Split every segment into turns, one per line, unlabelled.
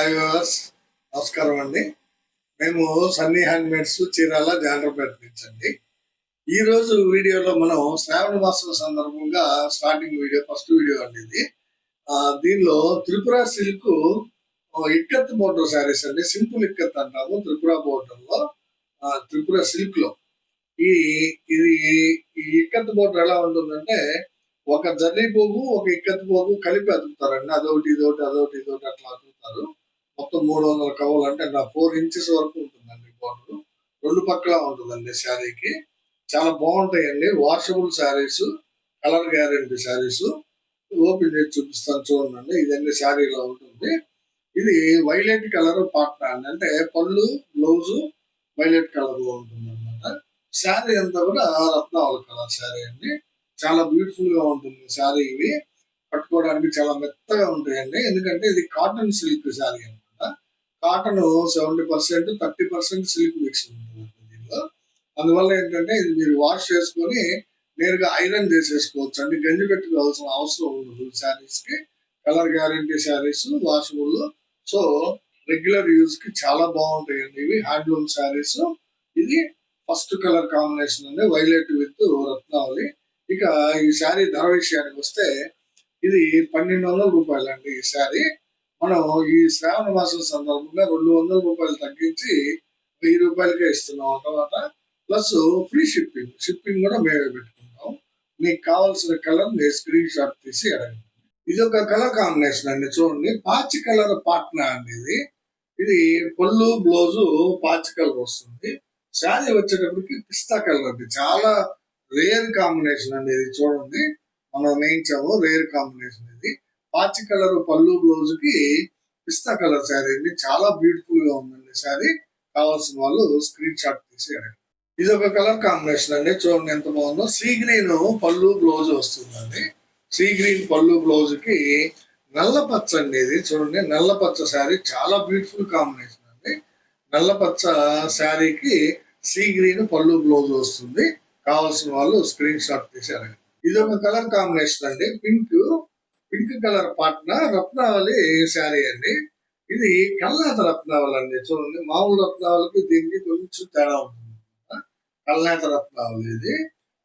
Hi viewers, నమస్కారం అండి. మేము సన్నీ హ్యాండ్మేడ్స్ చీరాల జాండ్రపేట నుంచి అండి. ఈ రోజు వీడియోలో మనం శ్రావణ మాసం సందర్భంగా స్టార్టింగ్ వీడియో, ఫస్ట్ వీడియో అండి ఇది. దీనిలో త్రిపుర సిల్క్ ఇక్కత్ బోర్డర్ శారీస్ అండి. సింపుల్ ఇక్కత్ అంటాము త్రిపుర బోర్డర్ లో, త్రిపుర సిల్క్ లో. ఈ ఇది ఈ ఇక్కత్ బోర్డర్ ఎలా ఉంటుందంటే, ఒక జర్రీ పోగు, ఒక ఇక్కత్ పోగు కలిపి అతుకుతారండి. అదొకటి ఇదొకటి అట్లా అతుకుతారు. మొత్తం 300 కవలు, అంటే నా 4 ఇంచెస్ వరకు ఉంటుందండి బోర్డర్. రెండు పక్కల ఉంటుందండి శారీకి. చాలా బాగుంటాయండి. Washable saris, colour guarantee saris. Open చేసి చూపిస్తాను చూడండి. ఇదండి శారీ ఇలా ఉంటుంది. ఇది వైలెట్ కలర్ పాట్నా అండి, అంటే పళ్ళు బ్లౌజ్ వైలెట్ కలర్ లో ఉంటుంది అనమాట. శారీ అంతా కూడా రత్నావళి కలర్ శారీ అండి. చాలా బ్యూటిఫుల్ గా ఉంటుంది శారీ. ఇవి కట్టుకోవడానికి చాలా మెత్తగా ఉంటాయండి, ఎందుకంటే ఇది కాటన్ సిల్క్ శారీ అనమాట. కాటన్ 70%, 30% సిల్క్ మిక్స్ ఉంటుంది దీనిలో. అందువల్ల ఏంటంటే ఇది మీరు వాష్ చేసుకొని నేరుగా ఐరన్ చేసేసుకోవచ్చు అండి. గంజి పెట్టుకోవాల్సిన అవసరం ఉండదు శారీస్ కి. Colour guarantee saris, washable. So regular use కి చాలా బాగుంటాయండి ఇవి. హ్యాండ్లూమ్ శారీస్. ఇది ఫస్ట్ కలర్ కాంబినేషన్ అండి, వైలెట్ విత్ రత్నావళి. ఇక ఈ శారీ ధర విషయానికి వస్తే, ఇది 1200 రూపాయలండి ఈ శారీ. మనం ఈ శ్రావణ మాసం సందర్భంగా 200 రూపాయలు తగ్గించి 1000 రూపాయలకే ఇస్తున్నాం అన్నమాట. ప్లస్ ఫ్రీ షిప్పింగ్ కూడా మేమే పెట్టుకుంటాం. మీకు కావాల్సిన కలర్ మీరు స్క్రీన్ షాట్ తీసి అడగండి. ఇది ఒక కలర్ కాంబినేషన్ అండి, చూడండి. పాచి కలర్ పాట్నా అండి ఇది. ఇది పళ్ళు బ్లౌజు పాచి కలర్ వస్తుంది. శారీ వచ్చేటప్పటికి పిస్తా కలర్ అండి. చాలా రేర్ కాంబినేషన్ అండి ఇది. చూడండి, మనం వేయించాము, రేర్ కాంబినేషన్ ఇది. పాచి కలర్ పళ్ళు బ్లౌజ్ కి పిస్తా కలర్ శారీ అండి. చాలా బ్యూటిఫుల్ గా ఉందండి శారీ. కావాల్సిన వాళ్ళు స్క్రీన్ షాట్ తీసి అడగండి. ఇది ఒక కలర్ కాంబినేషన్ అండి, చూడండి ఎంత బాగుందో. సీ గ్రీన్ పళ్ళు బ్లౌజ్ వస్తుందండి. సీ గ్రీన్ పళ్ళు బ్లౌజ్ కి నల్ల పచ్చ అండి ఇది. చూడండి, నల్ల పచ్చ శారీ చాలా బ్యూటిఫుల్ కాంబినేషన్ అండి. నల్ల పచ్చ శారీకి సీ గ్రీన్ పళ్ళు బ్లౌజ్ వస్తుంది. కావాల్సిన వాళ్ళు స్క్రీన్ షాట్ తీసి అడగండి. ఇది ఒక కలర్ కాంబినేషన్ అండి, పింక్ కలర్ పాట్న రత్నావళి శారీ అండి. ఇది కల్నాథ రత్నావళి అండి. చూడండి, మామూలు రత్నావళికి దీనికి కొంచెం తేడా ఉంటుంది. కల్నాథ రత్నావళి ఇది,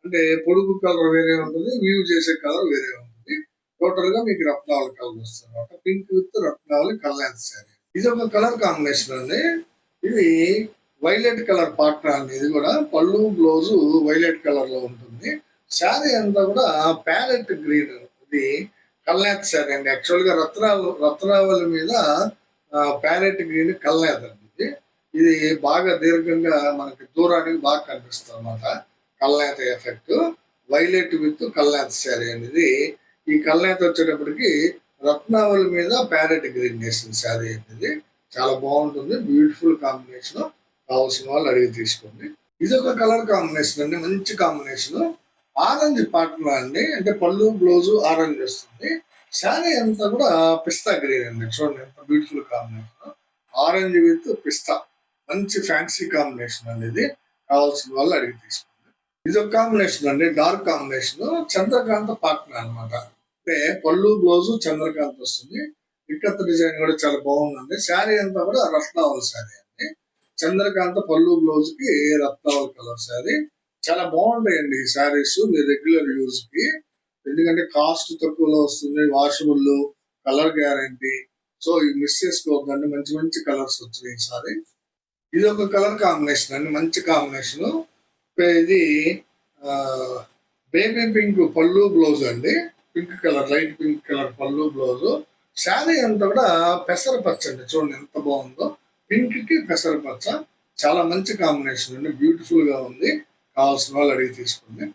అంటే పొడుగు కలర్ వేరే ఉంటుంది, వీవ్ చేసే కలర్ వేరే ఉంటుంది. టోటల్ గా మీకు రత్నావళి కలర్ వస్తుంది అనమాట. పింక్ విత్ రత్నావళి కల్నాథ శారీ. ఇది ఒక కలర్ కాంబినేషన్ అండి. ఇది వైలెట్ కలర్ పాట్నా అండి. ఇది కూడా పళ్ళు బ్లౌజ్ వైలెట్ కలర్ లో ఉంటుంది. శారీ అంతా కూడా ప్యారెట్ గ్రీన్. ఇది కల్నాథ్ శారీ అండి. యాక్చువల్ గా రత్నావళి మీద ప్యారెట్ గ్రీన్ కల్నాథ్ అండి. ఇది బాగా దీర్ఘంగా మనకి దూరానికి బాగా కనిపిస్తుంది అనమాట. కల్నాథ్ ఎఫెక్ట్. వైలెట్ విత్ కల్నాథ్ శారీ అనేది. ఈ కల్నాథ్ వచ్చేటప్పటికి రత్నావళి మీద ప్యారెట్ గ్రీన్ వేసిన శారీ అనేది. చాలా బాగుంటుంది, బ్యూటిఫుల్ కాంబినేషన్. కావాల్సిన వాళ్ళు అడిగి తీసుకోండి. ఇది ఒక కలర్ కాంబినేషన్ అండి, మంచి కాంబినేషన్. ఆరెంజ్ పాటలో అండి, అంటే పళ్ళు బ్లౌజ్ ఆరెంజ్ వస్తుంది. శారీ అంతా కూడా పిస్తా గ్రీన్ అండి. చూడండి ఎంత బ్యూటిఫుల్ కాంబినేషన్. ఆరెంజ్ విత్ పిస్తా, మంచి ఫ్యాన్సీ కాంబినేషన్ అండి ఇది. కావాల్సిన వాళ్ళు అడిగి తీసుకోండి. ఇది ఒక కాంబినేషన్ అండి, డార్క్ కాంబినేషన్. చంద్రకాంత పాట్నా అనమాట. అంటే పళ్ళు బ్లౌజ్ చంద్రకాంత్ వస్తుంది. ఇక్కత్ డిజైన్ కూడా చాలా బాగుందండి. శారీ అంతా కూడా రత్నావళి శారీ అండి. చంద్రకాంత పళ్ళు బ్లౌజ్ కి రత్నావళి కలర్ శారీ. చాలా బాగుంటాయండి ఈ శారీస్ మీ రెగ్యులర్ యూజ్ కి, ఎందుకంటే కాస్ట్ తక్కువలో వస్తుంది, వాషబుల్, కలర్ గ్యారంటీ. సో ఇవి మిస్ చేసుకోవద్దండి, మంచి మంచి కలర్స్ వచ్చినాయి ఈసారి. ఇది ఒక కలర్ కాంబినేషన్ అండి, మంచి కాంబినేషన్. ఇది బేబీ పింక్ పళ్ళు బ్లౌజ్ అండి. Pink colour, light pink colour పళ్ళు బ్లౌజ్. శారీ అంతా కూడా పెసరపచ్చ అండి. చూడండి ఎంత బాగుందో, పింక్ కి పెసరపచ్చ. చాలా మంచి కాంబినేషన్ అండి, బ్యూటిఫుల్ గా ఉంది. కావాల్సిన వాళ్ళు అడిగి తీసుకోండి.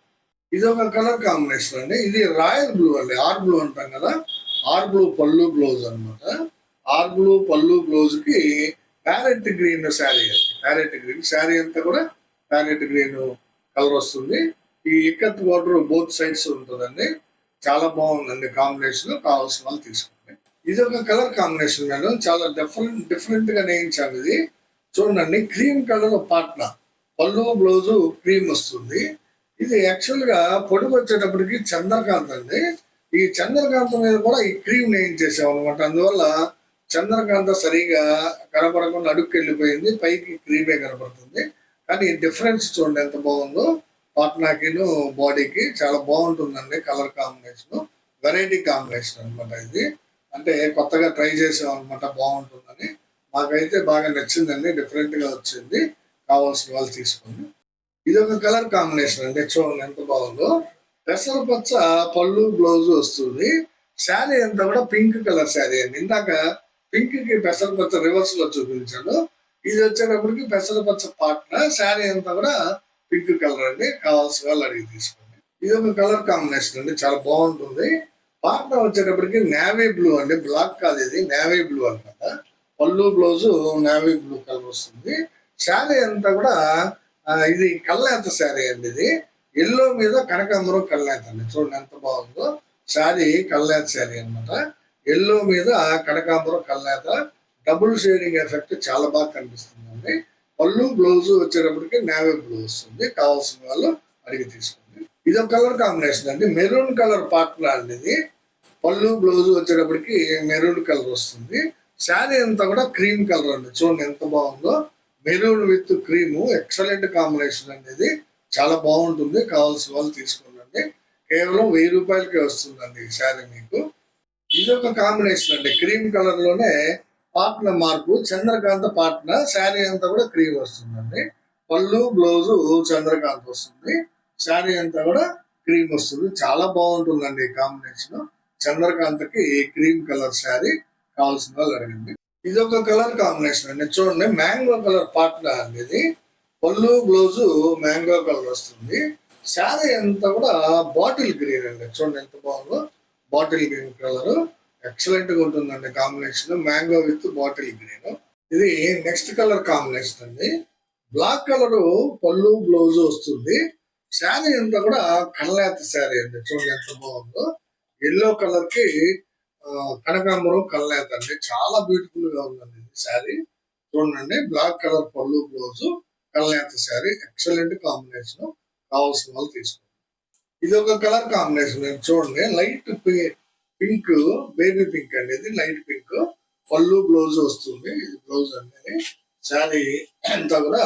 ఇది ఒక కలర్ కాంబినేషన్ అండి. ఇది రాయల్ బ్లూ అండి, ఆర్ బ్లూ అంటాం కదా. ఆర్ బ్లూ పళ్ళు బ్లౌజ్ అనమాట. ఆర్ బ్లూ పళ్ళు బ్లౌజ్ కి ప్యారెట్ గ్రీన్ శారీ అండి. ప్యారెట్ గ్రీన్ శారీ అంతా కూడా ప్యారెట్ గ్రీన్ కలర్ వస్తుంది. ఈ ఇక్కత్ బోర్డర్ బోత్ సైడ్స్ ఉంటుందండి. చాలా బాగుందండి కాంబినేషన్. కావాల్సిన వాళ్ళు తీసుకోండి. ఇది ఒక కలర్ కాంబినేషన్ మేడం, చాలా డిఫరెంట్ గా నేయించాను ఇది. చూడండి, క్రీమ్ కలర్ పాట్నా, పళ్ళు బ్లౌజ్ క్రీమ్ వస్తుంది. ఇది యాక్చువల్ గా పొడుగు వచ్చేటప్పటికి చంద్రకాంత్ అండి. ఈ చంద్రకాంత్ మీద కూడా ఈ క్రీమ్ నేయించేసాం అనమాట. అందువల్ల చంద్రకాంత సరిగా కనపడకుండా అడుగుకి వెళ్ళిపోయింది, పైకి క్రీమే కనపడుతుంది. కానీ డిఫరెన్స్ చూడండి ఎంత బాగుందో. పాట్నాకిను బాడీకి చాలా బాగుంటుందండి కలర్ కాంబినేషన్. వెరైటీ కాంబినేషన్ అనమాట ఇది. అంటే కొత్తగా ట్రై చేసాం అనమాట, బాగుంటుందని. మాకైతే బాగా నచ్చిందండి, డిఫరెంట్ గా వచ్చింది. కావాల్సిన వాళ్ళు తీసుకోండి. ఇది ఒక కలర్ కాంబినేషన్ అండి, చూడండి ఎంత బాగుందో. పెసరపచ్చ పళ్ళు బ్లౌజ్ వస్తుంది. శారీ అంతా కూడా పింక్ కలర్ శారీ అండి. ఇందాక పింక్ కి పెసరపచ్చ రివర్స్ లో చూపించాను. ఇది వచ్చేటప్పటికి పెసరపచ్చ పాటన శారీ అంతా కూడా పింక్ కలర్ అండి. కావాల్సిన వాళ్ళు అడిగి తీసుకోండి. ఇది ఒక కలర్ కాంబినేషన్ అండి, చాలా బాగుంటుంది. పాటన వచ్చేటప్పటికి నేవీ బ్లూ అండి, బ్లాక్ కాదు ఇది, నేవీ బ్లూ అనమాట. పళ్ళు బ్లౌజ్ నేవీ బ్లూ కలర్ వస్తుంది. శారీ అంతా కూడా ఇది కల్నేత శారీ అండి. ఇది ఎల్లో మీద కనకాంబరం కల్నేత అండి, చూడండి ఎంత బాగుందో. శారీ కల్నేత శారీ అనమాట. ఎల్లో మీద కనకాంబరం కల్నేత, డబుల్ షేడింగ్ ఎఫెక్ట్ చాలా బాగా కనిపిస్తుందండి. పళ్ళు బ్లౌజ్ వచ్చేటప్పటికి నేవీ బ్లూ వస్తుంది. కావాల్సిన వాళ్ళు అడిగి తీసుకోండి. ఇది ఒక కలర్ కాంబినేషన్ అండి, మెరూన్ కలర్ పార్ట్నర్ అండి. ఇది పళ్ళు బ్లౌజ్ వచ్చేటప్పటికి మెరూన్ కలర్ వస్తుంది. శారీ అంతా కూడా క్రీమ్ కలర్ అండి, చూడండి ఎంత బాగుందో. Maroon with cream excellent combination అండి. ఇది చాలా బాగుంటుంది. కావాల్సిన వాళ్ళు తీసుకోండి. కేవలం 1000 రూపాయలకే వస్తుందండి ఈ శారీ మీకు. ఇది ఒక కాంబినేషన్ అండి, క్రీమ్ కలర్ లోనే పాట్న మార్పు, చంద్రకాంత పాట్న. శారీ అంతా కూడా క్రీమ్ వస్తుందండి. పళ్ళు బ్లౌజ్ చంద్రకాంత్ వస్తుంది. శారీ అంతా కూడా క్రీమ్ వస్తుంది. చాలా బాగుంటుందండి ఈ కాంబినేషన్. చంద్రకాంతకి క్రీమ్ కలర్ శారీ. కావాల్సిన వాళ్ళు అడగండి. ఇది ఒక కలర్ కాంబినేషన్ అండి, చూడండి మ్యాంగో కలర్ పాట్న అండి. ఇది పళ్ళు బ్లౌజ్ మ్యాంగో కలర్ వస్తుంది. శారీ అంతా కూడా బాటిల్ గ్రీన్ అండి, చూడండి ఎంత బాగుందో. బాటిల్ గ్రీన్ కలర్ ఎక్సలెంట్ గా ఉంటుందండి combination, mango with bottle green. ఇది నెక్స్ట్ కలర్ కాంబినేషన్ అండి. బ్లాక్ కలర్ పళ్ళు బ్లౌజ్ వస్తుంది. శారీ అంతా కూడా కల్నేత శారీ అండి, చూడండి ఎంత బాగుందో. ఎల్లో కలర్ కి కనకాంబరం కల్నేత అండి, చాలా బ్యూటిఫుల్ గా ఉందండి ఇది శారీ. చూడండి బ్లాక్ కలర్ పళ్ళు బ్లౌజ్ కల్నేత శారీ, ఎక్సలెంట్ కాంబినేషన్. కావాల్సిన వాళ్ళు తీసుకోండి. ఇది ఒక కలర్ కాంబినేషన్ చూడండి, లైట్ పింక్, బేబీ పింక్ అండి. ఇది లైట్ పింక్, పళ్ళు బ్లౌజ్ వస్తుంది. ఇది బ్లౌజ్ అండి. శారీ అంతా కూడా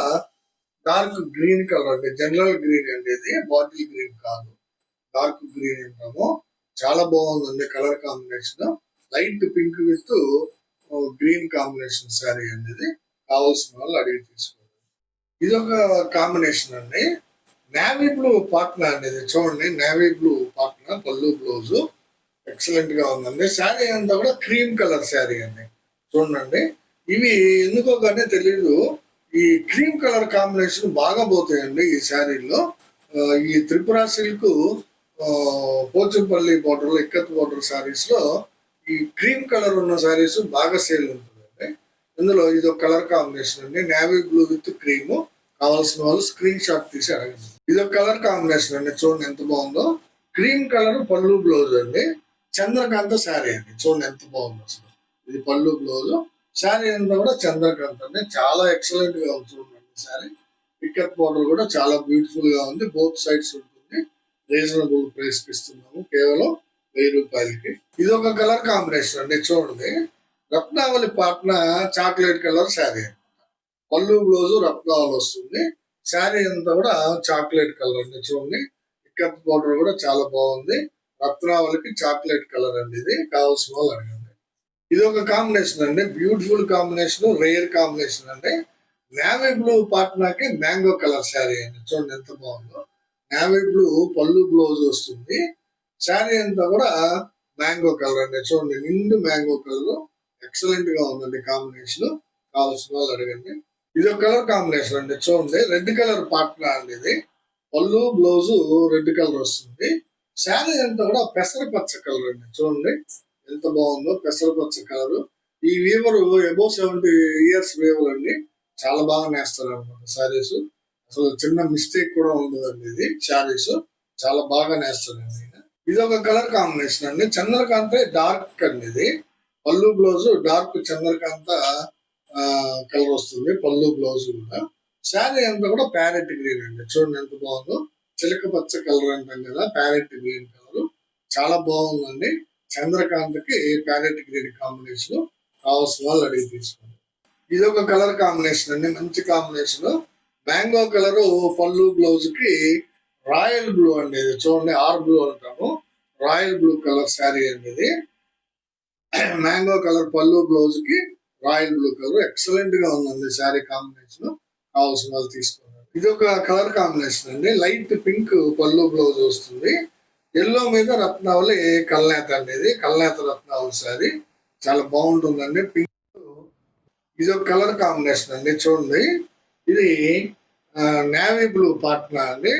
డార్క్ గ్రీన్ కలర్ అండి, జనరల్ గ్రీన్ అండి. ఇది బాటిల్ గ్రీన్ కాదు, డార్క్ గ్రీన్ అంటాము. చాలా బాగుందండి colour combination. Light pink with green combination sari అండి. ఇది కావాల్సిన వాళ్ళు అడిగి తీసుకోండి. ఇది ఒక కాంబినేషన్ అండి, నేవీ బ్లూ పాట్న అనేది. చూడండి నేవీ బ్లూ పాట్న, పళ్ళు బ్లౌజ్ ఎక్సలెంట్ గా ఉందండి. శారీ అంతా కూడా క్రీమ్ కలర్ శారీ అండి, చూడండి. ఇవి ఎందుకో కానీ తెలీదు, ఈ క్రీమ్ కలర్ కాంబినేషన్ బాగా పోతాయండి ఈ శారీలో. ఈ Tripura silk, Pochampally border, ikat border sarees లో ఈ క్రీమ్ కలర్ ఉన్న శారీస్ బాగా సేల్ ఉంటుందండి. ఇందులో ఇది ఒక కలర్ కాంబినేషన్ అండి, నేవీ బ్లూ విత్ క్రీమ్. కావాల్సిన వాళ్ళు స్క్రీన్ షాట్ తీసి అడగండి. ఇది ఒక కలర్ కాంబినేషన్ అండి, చూడండి ఎంత బాగుందో. క్రీమ్ కలర్ పళ్ళు బ్లౌజ్ అండి, చంద్రకాంత శారీ అండి, చూడండి ఎంత బాగుందో అసలు. ఇది పళ్ళు బ్లౌజ్, శారీ అంతా కూడా చంద్రకాంత అండి, చాలా ఎక్సలెంట్ గా ఉంది చూడండి శారీ. పికప్ బోర్డర్ కూడా చాలా బ్యూటిఫుల్ గా ఉంది, బోత్ సైడ్స్ ఉంటుంది. రీజనబుల్ ప్రైస్ కి ఇస్తున్నాము, కేవలం 1000 రూపాయలకి. ఇది ఒక కలర్ కాంబినేషన్ అండి, చూడండి రత్నావళి పాట్న చాక్లెట్ కలర్ శారీ. పళ్ళు బ్లౌజ్ రత్నావళి వస్తుంది. శారీ అంతా కూడా చాక్లెట్ కలర్ అండి, చూడండి. పికప్ బోర్డర్ కూడా చాలా బాగుంది. రత్నావళికి చాక్లెట్ కలర్ అండి. ఇది కావాల్సిన వాళ్ళు అడగండి. ఇది ఒక కాంబినేషన్ అండి, బ్యూటిఫుల్ కాంబినేషన్, రేర్ కాంబినేషన్ అండి. నేవీ బ్లూ పాట్నాకి మ్యాంగో కలర్ శారీ అండి, చూడండి ఎంత బాగుందో. నేవీ బ్లూ పళ్ళు బ్లౌజ్ వస్తుంది. శారీ అంతా కూడా మ్యాంగో కలర్ అండి, చూడండి నిండు మ్యాంగో కలర్, ఎక్సలెంట్ గా ఉందండి కాంబినేషన్. కావాల్సిన వాళ్ళు అడగండి. ఇది ఒక కలర్ కాంబినేషన్ అండి, చూడండి రెడ్ కలర్ పాట్నా అండి. ఇది పళ్ళు బ్లౌజ్ రెడ్ కలర్ వస్తుంది. శారీ అంతా కూడా పెసరపచ్చ కలర్ అండి, చూడండి ఎంత బాగుందో. పెసరపచ్చ కలర్. ఈ వీవర్ అబౌవ్ 70 years వీవర్ అండి, చాలా బాగా నేస్తారు అనమాట శారీస్. అసలు చిన్న మిస్టేక్ కూడా ఉండదండి. ఇది శారీస్ చాలా బాగా నేస్తారండి. ఇది ఒక కలర్ కాంబినేషన్ అండి, చంద్రకాంత డార్క్ అండి. ఇది పళ్ళు బ్లౌజ్ డార్క్ చంద్రకాంత కలర్ వస్తుంది, పళ్ళు బ్లౌజ్ కూడా. శారీ అంతా కూడా ప్యారెట్ గ్రీన్ అండి, చూడండి ఎంత బాగుందో. చిలక పచ్చ కలర్ అంటాం కదా, ప్యారెట్ గ్రీన్ కలర్ చాలా బాగుందండి. చంద్రకాంతకి ప్యారెట్ గ్రీన్ కాంబినేషన్. కావాల్సిన వాళ్ళు అడిగి తీసుకోండి. ఇది ఒక కలర్ కాంబినేషన్ అండి, మంచి కాంబినేషన్. మ్యాంగో కలర్ పళ్ళు బ్లౌజ్ కి రాయల్ బ్లూ అండి, ఇది చూడండి, ఆర్ బ్లూ అంటాము, రాయల్ బ్లూ కలర్ శారీ అండి ఇది. మ్యాంగో కలర్ పళ్ళు బ్లౌజ్ కి రాయల్ బ్లూ కలర్ ఎక్సలెంట్ గా ఉందండి శారీ కాంబినేషన్. కావాల్సిన వాళ్ళు తీసుకోండి. ఇది ఒక కలర్ కాంబినేషన్ అండి, లైట్ పింక్ పళ్ళు బ్లౌజ్ వస్తుంది, ఎల్లో మీద రత్నావళి కల్నేత అండి, ఇది కల్నేత రత్నావళి శారీ చాలా బాగుంటుందండి. పింక్ ఇది ఒక కలర్ కాంబినేషన్ అండి, చూడండి, ఇది నేవీ బ్లూ పాట్నా అండి,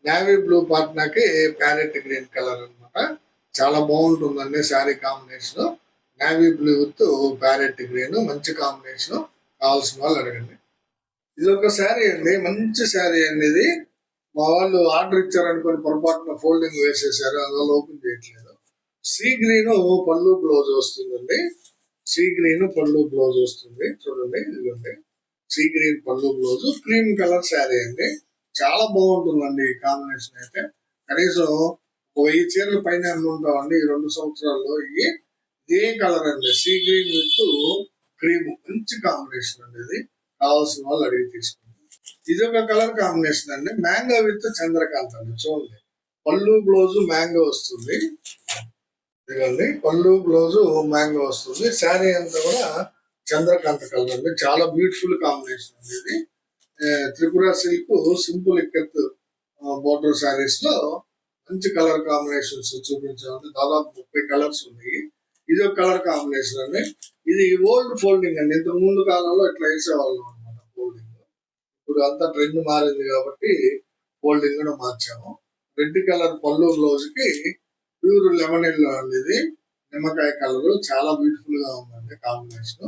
నేవీ బ్లూ పాట్నాకి ప్యారెట్ గ్రీన్ కలర్ అన్నమాట. చాలా బాగుంటుందండి sari combination. Navy blue with parrot green మంచి కాంబినేషన్. కావాల్సిన వాళ్ళు అడగండి. ఇది ఒక శారీ అండి, మంచి శారీ అండి. ఇది మా వాళ్ళు ఆర్డర్ ఇచ్చారనుకొని పొరపాటున ఫోల్డింగ్ వేసేసారు, అందువల్ల ఓపెన్ చేయట్లేదు. సీ గ్రీన్ పళ్ళు బ్లౌజ్ వస్తుందండి, సీ గ్రీన్ పళ్ళు బ్లౌజ్ వస్తుంది, చూడండి, ఇదిగోండి, సీ గ్రీన్ పళ్ళు బ్లౌజ్, క్రీమ్ కలర్ శారీ అండి. చాలా బాగుంటుందండి ఈ కాంబినేషన్ అయితే. కనీసం 1000 చీరల పైన ఉంటామండి ఈ 2 సంవత్సరాల్లో. ఇదే కలర్ అండి, సీ గ్రీన్ విత్ క్రీమ్ మంచి కాంబినేషన్ అండి. ఇది కావాల్సిన వాళ్ళు అడిగి తీసుకోండి. ఇది ఒక కలర్ కాంబినేషన్ అండి, మ్యాంగో విత్ చంద్రకాంత్ అండి, చూడండి, పళ్ళు బ్లౌజ్ మ్యాంగో వస్తుంది, ఇదిగోండి, పళ్ళు బ్లౌజ్ మ్యాంగో వస్తుంది, శారీ అంతా కూడా చంద్రకాంత కలర్ అండి. చాలా బ్యూటిఫుల్ కాంబినేషన్ అండి ఇది. Tripura silk simple ikat border sarees లో మంచి కలర్ కాంబినేషన్స్ చూపించామండి, దాదాపు 30 కలర్స్ ఉన్నాయి. ఇది ఒక కలర్ కాంబినేషన్ అండి. ఇది ఓల్డ్ ఫోల్డింగ్ అండి, ఇంతకు ముందు కాలంలో ఇట్లా వేసేవాళ్ళం అనమాట ఫోల్డింగ్. ఇప్పుడు అంతా ట్రెండ్ మారింది కాబట్టి ఫోల్డింగ్ కూడా మార్చాము. రెడ్ కలర్ పళ్ళు బ్లౌజ్ కి ప్యూర్ లెమన్ ఎల్లో అండి, ఇది నిమ్మకాయ కలర్, చాలా బ్యూటిఫుల్ గా ఉందండి కాంబినేషన్.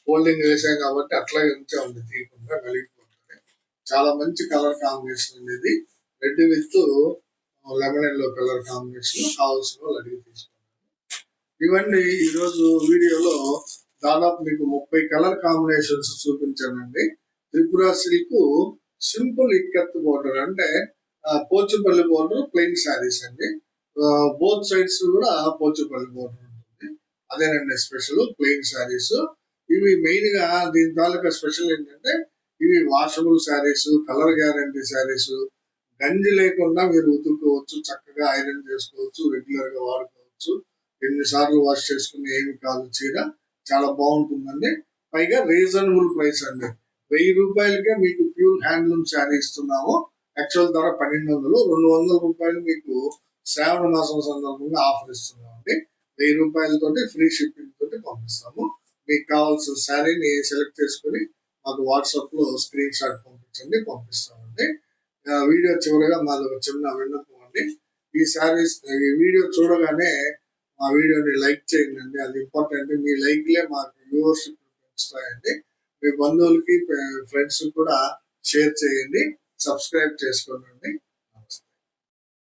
ఫోల్డింగ్ వేసాం కాబట్టి అట్లాగే ఉంచామండి, తీయకుండా నలిగిపోతుంది. చాలా మంచి కలర్ కాంబినేషన్ అండి ఇది, red with lemon yellow colour combination. కావాల్సిన వాళ్ళు అడిగి తీసుకోండి. ఇవన్నీ ఈరోజు వీడియోలో దాదాపు మీకు 30 కలర్ కాంబినేషన్స్ చూపించానండి. Tripura silk simple ikat border అంటే పోచుపల్లి బోర్డర్ ప్లెయిన్ శారీస్ అండి. బోత్ సైడ్స్ కూడా పోచుపల్లి బోర్డర్ ఉంటుంది, అదేనండి స్పెషల్ ప్లెయిన్ శారీస్. ఇవి మెయిన్ గా దీని తాలూకా స్పెషల్ ఏంటంటే ఇవి washable saris, colour guarantee saris, గంజి లేకుండా మీరు ఉతుక్కోవచ్చు, చక్కగా ఐరన్ చేసుకోవచ్చు, రెగ్యులర్ గా వాడుకోవచ్చు, ఎన్నిసార్లు వాష్ చేసుకుని ఏమి కాదు చీర, చాలా బాగుంటుందండి. పైగా రీజనబుల్ ప్రైస్ అండి, 1000 రూపాయలకే మీకు ప్యూర్ హ్యాండ్లూమ్ శారీ ఇస్తున్నాము. యాక్చువల్ ధర 1200, 200 రూపాయలు మీకు శ్రావణ మాసం సందర్భంగా ఆఫర్ ఇస్తున్నాం అండి. 1000 రూపాయలతోటి ఫ్రీ షిప్పింగ్ తోటి పంపిస్తాము. మీకు కావాల్సిన శారీని సెలెక్ట్ చేసుకుని మాకు వాట్సాప్ లో స్క్రీన్ షాట్ పంపించండి, పంపిస్తామండి. వీడియో చివరిగా మాది ఒక చిన్న విన్నపం అండి, ఈ శారీస్ ఈ వీడియో చూడగానే మా వీడియోని లైక్ చేయండి, అది ఇంపార్టెంట్. మీ లైక్లే మాకు వ్యూవర్షిప్ పెంచుతాయండి. మీ బంధువులకి ఫ్రెండ్స్ కూడా షేర్ చేయండి, సబ్స్క్రైబ్ చేసుకోండి.